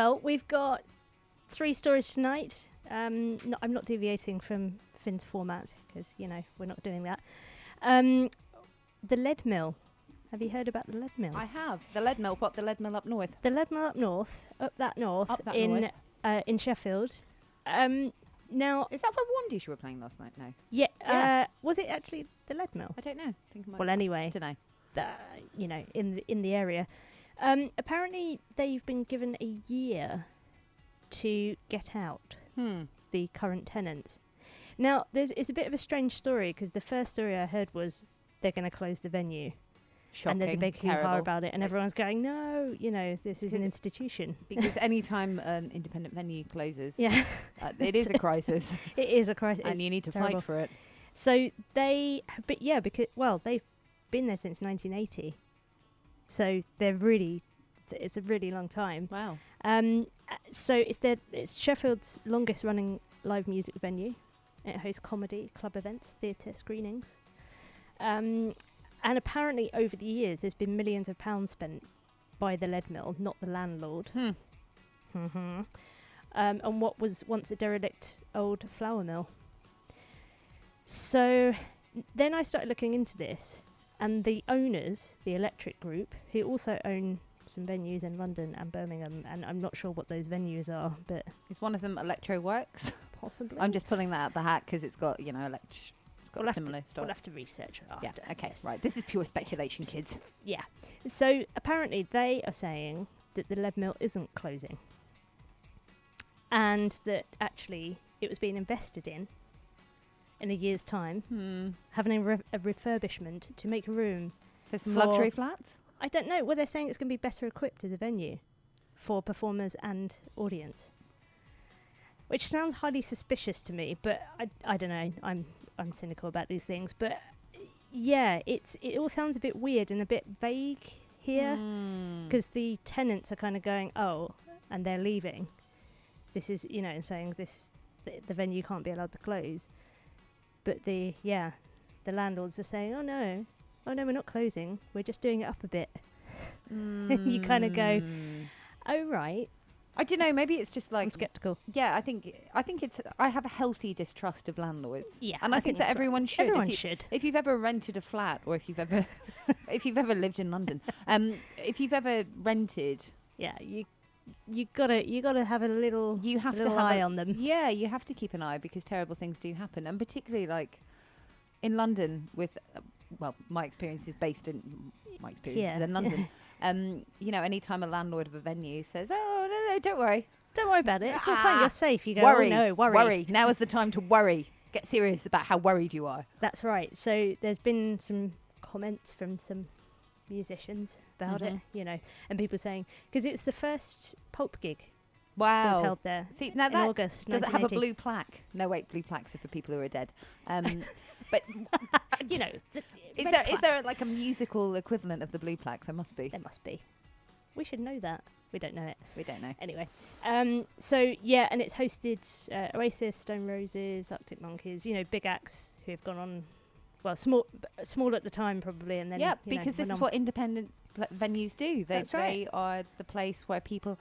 Well, we've got 3 stories tonight. I'm not deviating from Finn's format because, we're not doing that. The lead mill. Have you heard about the lead mill? I have. The lead mill. What, the lead mill up north? The lead mill up north in Sheffield. Now, is that where Wandish were playing last night? No. Yeah. Was it actually the lead mill? I don't know. Anyway. I don't know. In the area. Apparently, they've been given a year to get out. The current tenants. Now, it's a bit of a strange story because the first story I heard was they're going to close the venue. Shocking, and there's a big hoo-ha about it, and everyone's going, no, this is an institution. Because any time an independent venue closes, it is a crisis. It is a crisis. And you need to fight for it. So they have been, they've been there since 1980. So it's a really long time. Wow. So it's Sheffield's longest running live music venue. It hosts comedy, club events, theatre screenings. And apparently over the years there's been millions of pounds spent by the lead mill, not the landlord. On what was once a derelict old flour mill. So then I started looking into this, and the owners, the Electric Group, who also own some venues in London and Birmingham, and I'm not sure what those venues are, but... Is one of them Electro Works? Possibly. I'm just pulling that out the hat because it's got, it's got similar stuff. We'll have to research it after. Yeah, okay, right. This is pure speculation, kids. Yeah. So apparently they are saying that the lead mill isn't closing, and that actually it was being invested in a year's time, having a refurbishment to make room for some luxury flats. I don't know. Well, they're saying it's going to be better equipped as a venue for performers and audience, which sounds highly suspicious to me. But I don't know. I'm cynical about these things. But yeah, it all sounds a bit weird and a bit vague here, because the tenants are kind of going, and they're leaving. This is, and saying the venue can't be allowed to close. But the landlords are saying, oh no, we're not closing. We're just doing it up a bit. You kind of go, oh right. I don't know. Maybe it's just like I'm skeptical. Yeah, I think it's. I have a healthy distrust of landlords. Yeah, and I think that everyone should. Everyone should. If you've ever rented a flat, or if you've ever, if you've ever lived in London, if you've ever rented, you gotta have a little. You have to have eye on them. Yeah, you have to keep an eye because terrible things do happen, and particularly like in London with. My experience is based in in London. Any time a landlord of a venue says, "Oh no, don't worry about it. It's all fine. You're safe." You go, worry, "Oh no, worry. Now is the time to worry. Get serious about how worried you are." That's right. So there's been some comments from some musicians about it, and people saying because it's the first Pulp gig. Wow. It was held there. See, now in that August. Does it have a blue plaque? No, wait, blue plaques are for people who are dead. But is there like a musical equivalent of the blue plaque? There must be. There must be. We should know that. We don't know it. We don't know. Anyway, and it's hosted Oasis, Stone Roses, Arctic Monkeys. Big acts who have gone on. Well, small at the time probably, and then because this is what independent venues do. That's right. They are the place where people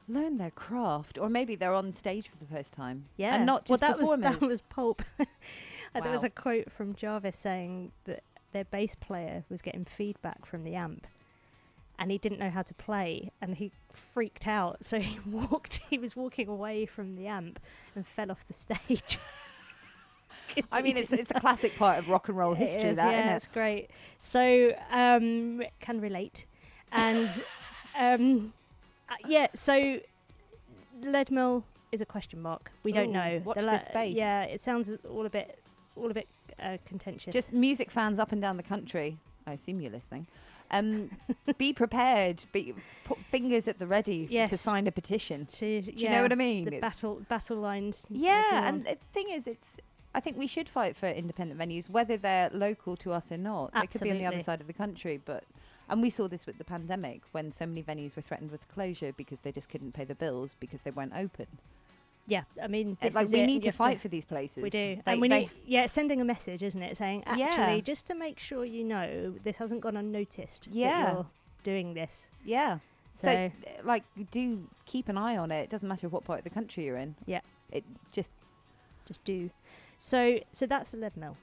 learn their craft, or maybe they're on stage for the first time. Yeah, and not just That performers. was Pulp. There was a quote from Jarvis saying that their bass player was getting feedback from the amp, and he didn't know how to play, and he freaked out. So he was walking away from the amp and fell off the stage. I mean, it's a classic part of rock and roll history. Isn't it? It's great. So can relate, and so lead mill is a question mark. We don't know. Watch this space. Yeah, it sounds all a bit contentious. Just music fans up and down the country. I assume you're listening. Be prepared. Put fingers at the ready to sign a petition. Do you know what I mean? The battle lines. Yeah, and the thing is, I think we should fight for independent venues, whether they're local to us or not. Absolutely. They could be on the other side of the country, and we saw this with the pandemic when so many venues were threatened with closure because they just couldn't pay the bills because they weren't open. Yeah, I mean, we need to fight for these places. We do, and we need sending a message, isn't it? Saying actually, just to make sure this hasn't gone unnoticed. Yeah, that you're doing this. Yeah. So, like, do keep an eye on it. It doesn't matter what part of the country you're in. Yeah. It just do. So that's the lead mill.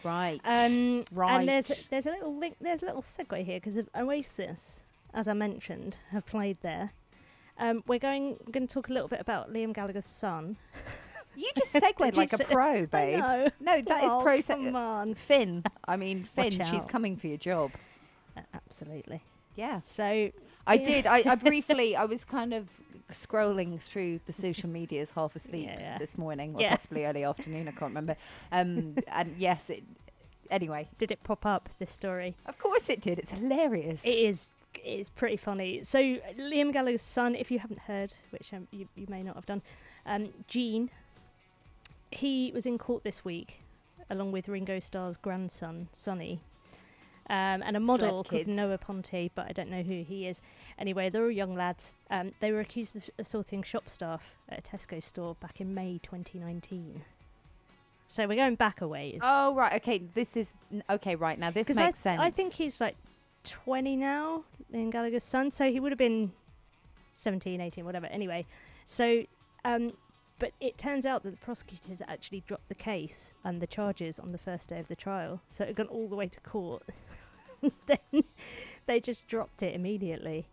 Right. Right. And there's a little link. There's a little segue here because Oasis, as I mentioned, have played there. We're going to talk a little bit about Liam Gallagher's son. You just segued like a pro, babe. No, that is pro. Come on, Finn. I mean, Finn. She's coming for your job. Absolutely. Yeah. So I did. I briefly. I was kind of scrolling through the social medias half asleep this morning, or possibly early afternoon. I can't remember. And yes, anyway. Did it pop up, this story? Of course it did. It's hilarious. It is. It's pretty funny. So Liam Gallagher's son, if you haven't heard, which you may not have done, Gene, he was in court this week, along with Ringo Starr's grandson, Sonny, and a model called Noah Ponte, but I don't know who he is. Anyway, they're all young lads. They were accused of assaulting shop staff at a Tesco store back in May 2019. So we're going back a ways. Oh, right. Okay, this is... Okay, right. Now, this makes sense. I think he's like 20 now, Liam Gallagher's son. So he would have been 17, 18, whatever. Anyway, so... but it turns out that the prosecutors actually dropped the case and the charges on the first day of the trial. So it got all the way to court. Then they just dropped it immediately.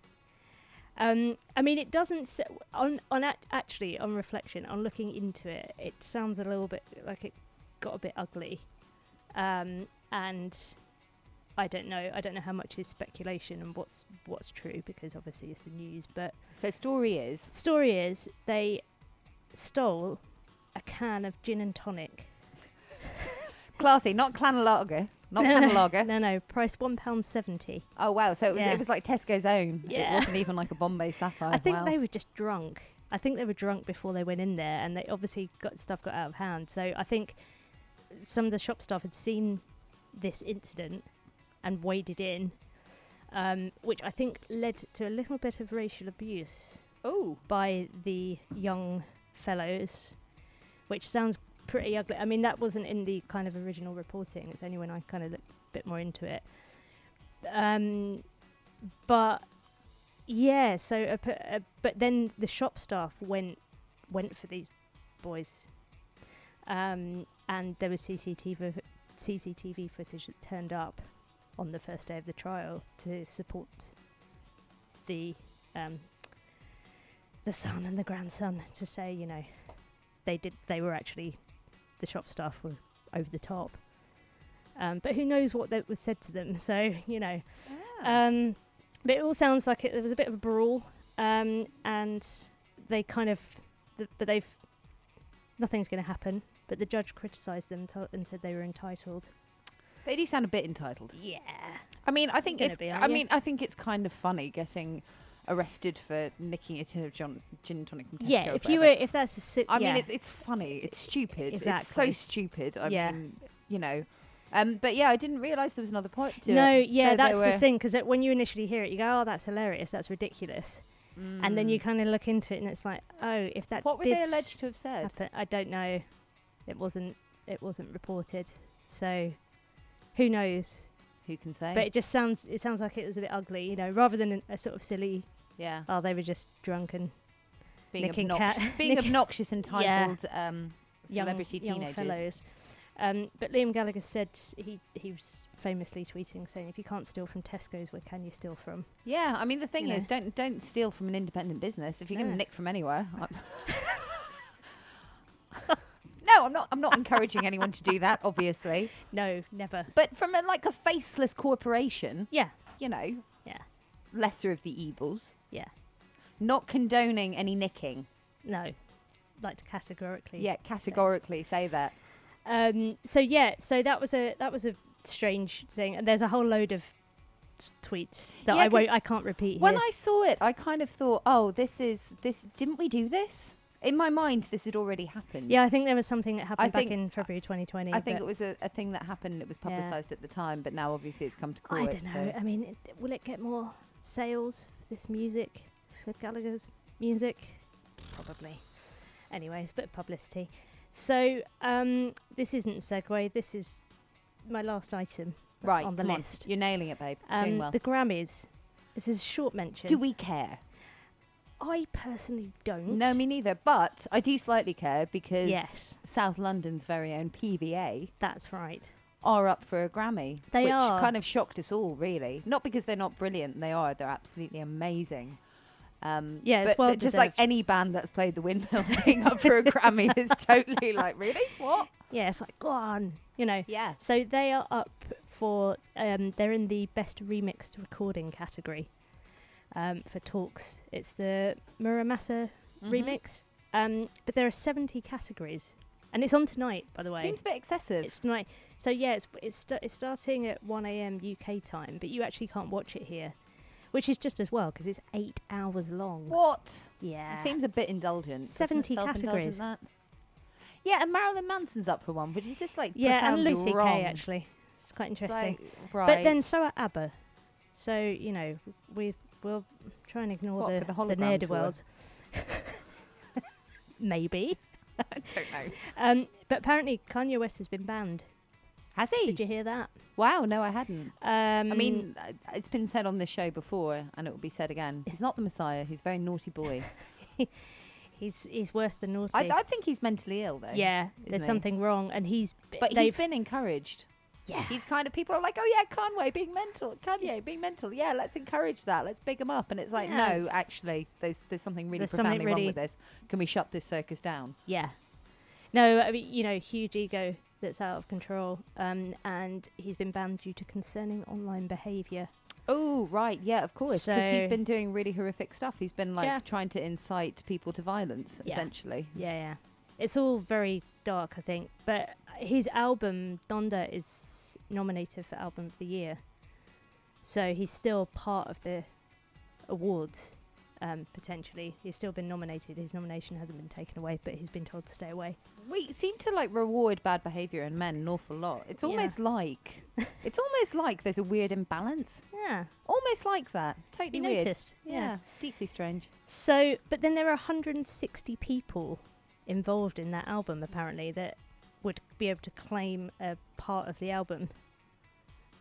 I mean, it doesn't... On reflection, on looking into it, it sounds a little bit like it got a bit ugly. And I don't know how much is speculation and what's true, because obviously it's the news. But so story is they stole a can of gin and tonic. Classy, not Clan Lager. No, price £1.70. Oh wow! So it was like Tesco's own. Yeah. It wasn't even like a Bombay Sapphire. I think they were just drunk. I think they were drunk before they went in there, and they obviously got out of hand. So I think some of the shop staff had seen this incident and waded in, which I think led to a little bit of racial abuse. By the young fellows, which sounds pretty ugly. I mean, that wasn't in the kind of original reporting. It's only when I kind of looked a bit more into it. But yeah, so but then the shop staff went for these boys, and there was CCTV footage that turned up on the first day of the trial to support the son and the grandson, to say, you know, they were actually, the shop staff were over the top. But who knows what that was said to them, so, you know. Yeah. But it all sounds like there was a bit of a brawl, and they kind of, nothing's going to happen, but the judge criticised them and said they were entitled. They do sound a bit entitled. Yeah. I mean, I think I think it's kind of funny getting arrested for nicking a tin of gin and tonic from Tesco. Yeah, if that's I mean, it's funny. It's stupid. Exactly. It's so stupid. I mean, you know. But yeah, I didn't realise there was another part to it. No, yeah, so that's the thing, because when you initially hear it, you go, oh, that's hilarious, that's ridiculous. And then you kind of look into it and it's like, oh, if that What were they alleged to have said? Happen, I don't know. It wasn't reported. So who knows? Who can say? But it sounds like it was a bit ugly, you know, rather than a sort of silly, oh, they were just drunk and being obnoxious, entitled celebrity young teenagers. Fellows. But Liam Gallagher said he was famously tweeting saying, if you can't steal from Tesco's, where can you steal from? Yeah, I mean, the thing is, don't steal from an independent business. If you're going to nick from anywhere. No, I'm not encouraging anyone to do that, obviously. No, never. But from a faceless corporation. Yeah. You know. Yeah. Lesser of the evils. Yeah. Not condoning any nicking. No. Like to categorically. Yeah, categorically say that. So that was a strange thing, and there's a whole load of tweets that I can't repeat when here. I saw it, I kind of thought, oh, this didn't we do this? In my mind, this had already happened. Yeah, I think there was something that happened back in February 2020. I think it was a thing that happened. It was publicised at the time, but now obviously it's come to court. I don't know. I mean, will it get more sales for this music, for Gallagher's music? Probably. Anyways, bit of publicity. So this isn't a segue. This is my last item on the list. You're nailing it, babe. Doing well. The Grammys This is a short mention. Do we care? I personally don't. No, me neither. But I do slightly care because Yes. South London's very own PVA That's right. are up for a Grammy. They which are. kind of shocked us all, really. Not because they're not brilliant. They are. They're absolutely amazing. Yeah, it's but well just like deserved. any band that's played the Windmill being up for a Grammy is totally like, really? What? Yeah, it's like, go on, you know. Yeah. So they are up for, they're in the Best Remixed Recording category for Talks. It's the Muramasa remix. But there are 70 categories. And it's on tonight, by the way. Seems a bit excessive. It's tonight. So yeah, it's starting at 1 a.m. UK time, but you actually can't watch it here, which is just as well because it's 8 hours long. What? Yeah. It seems a bit indulgent. 70 Doesn't it? Self-indulgent, categories. that? Yeah, and Marilyn Manson's up for one, which is just like Yeah, and profoundly Lucy wrong. Kay actually. It's quite It's interesting. like, right. But then so are ABBA. So, you know, we'll try and ignore What, for the the hologram ne'er-do-wells. Maybe. I don't know. But apparently Kanye West has been banned. Has he? Did you hear that? Wow, no, I hadn't. I I mean, it's been said on this show before, and it will be said again. He's not the Messiah. He's a very naughty boy. he's worse than naughty. I think he's mentally ill, though. Yeah, there's he? something wrong, and But he's been encouraged. Yeah. He's kind of, people are like, oh yeah, Kanye being mental. Yeah, let's encourage that. Let's big him up. And it's like, Yeah, no, it's- actually, there's something really There's something profoundly wrong really- with this. Can we shut this circus down? Yeah. No, I mean, you know, huge ego that's out of control, and he's been banned due to concerning online behaviour. Oh, right. Yeah, of course. Because he's So- been doing really horrific stuff. He's been like Yeah. trying to incite people to violence, Yeah. essentially. Yeah. It's all very dark, I think. But his album, Donda, is nominated for Album of the Year. So he's still part of the awards, potentially. He's still been nominated. His nomination hasn't been taken away, but he's been told to stay away. We seem to like reward bad behaviour in men an awful lot. It's Yeah. almost like there's a weird imbalance. Yeah. Almost like that. Totally You weird. noticed? Yeah. Deeply strange. So, but then there are 160 people involved in that album, apparently, that would be able to claim a part of the album,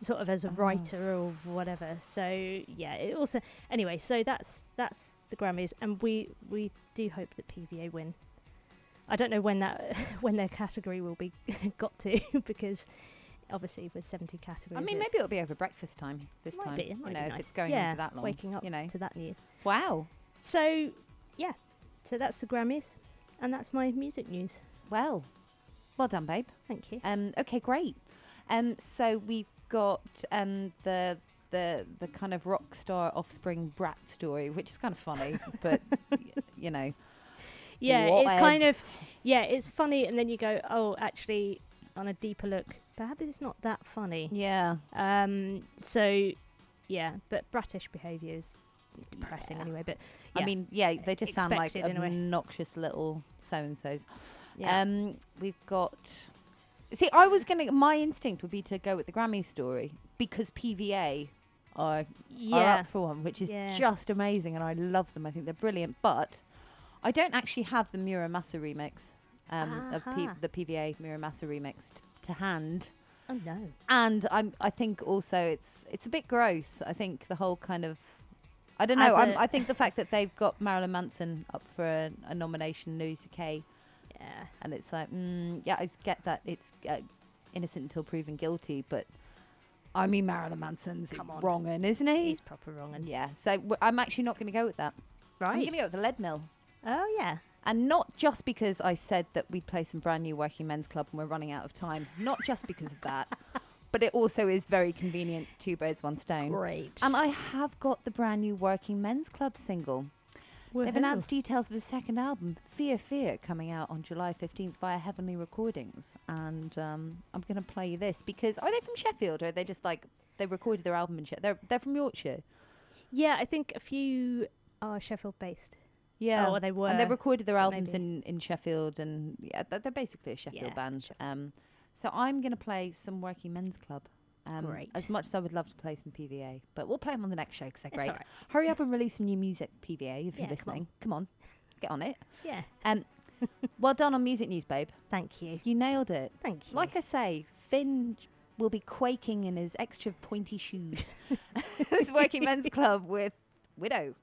sort of as a writer or whatever. So, yeah, it also... Anyway, so that's the Grammys, and we do hope that PVA win. I don't know when their category will be got to, because obviously with 70 categories... I mean, maybe it'll be over breakfast time this time. It might be if nice. it's going yeah, on for that long. waking up you know. to that news. Wow. So, yeah. So that's the Grammys, and that's my music news. Well done, babe. Thank you. Okay, great. So we've got the kind of rock star offspring brat story, which is kind of funny, but you know. Yeah, what it's kind of... else? Yeah, it's funny, and then you go, oh, actually, on a deeper look, perhaps it's not that funny. Yeah. So, yeah, but bratish behaviour is depressing anyway, but yeah. I mean, yeah, they just sound like Expected in a way. obnoxious little so-and-sos. Yeah. We've got... See, my instinct would be to go with the Grammy story because PVA are up for one, which is just amazing, and I love them. I think they're brilliant, but I don't actually have the Muramasa remix of the PVA Muramasa remix to hand. Oh, no. And I think also it's a bit gross. I think the whole kind of... I don't know. I think the fact that they've got Marilyn Manson up for a nomination, Lucy Kay, and it's like, yeah, I get that it's innocent until proven guilty, but I mean, Marilyn Manson's wronging, isn't he? He's proper wronging. Yeah, so I'm actually not going to go with that. Right. I'm going to go with the Lead Mill. Oh, yeah. And not just because I said that we'd play some brand new Working Men's Club and we're running out of time. Not just because of that. But it also is very convenient, 2 birds, 1 stone. Great. And I have got the brand new Working Men's Club single. They've announced details of his second album, Fear Fear, coming out on July 15th via Heavenly Recordings. And I'm going to play this because... Are they from Sheffield, or are they just like... They recorded their album in Sheffield? They're from Yorkshire. Yeah, I think a few are Sheffield-based. Yeah. Oh, they were. And they recorded their albums in Sheffield, and yeah, they're basically a Sheffield band. Sheffield. So I'm going to play some Working Men's Club. Great. As much as I would love to play some PVA, but we'll play them on the next show because they're It's great. all right. Hurry up and release some new music, PVA, if Yeah, you're listening. Come on, get on it. Yeah. Well done on music news, babe. Thank you. You nailed it. Thank you. Like I say, Finn will be quaking in his extra pointy shoes. This Working Men's Club with Widow.